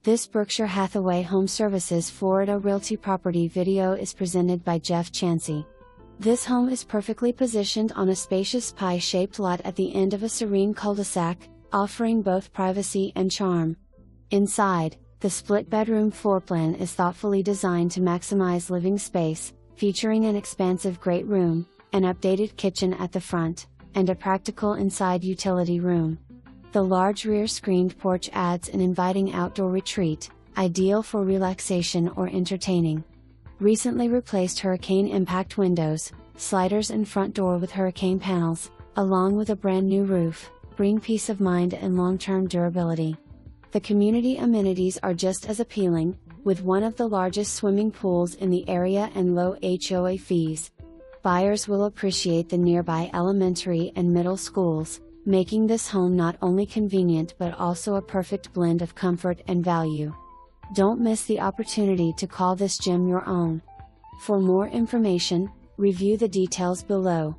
This Berkshire Hathaway HomeServices Florida Realty property video is presented by Jeff Chansey. This home is perfectly positioned on a spacious pie-shaped lot at the end of a serene cul-de-sac, offering both privacy and charm. Inside, the split-bedroom floor plan is thoughtfully designed to maximize living space, featuring an expansive great room, an updated kitchen at the front, and a practical inside utility room. The large rear-screened porch adds an inviting outdoor retreat, ideal for relaxation or entertaining. Recently replaced hurricane impact windows, sliders and front door with hurricane panels, along with a brand new roof, bring peace of mind and long-term durability. The community amenities are just as appealing, with one of the largest swimming pools in the area and low HOA fees. Buyers will appreciate the nearby elementary and middle schools, making this home not only convenient but also a perfect blend of comfort and value. Don't miss the opportunity to call this gem your own. For more information, review the details below.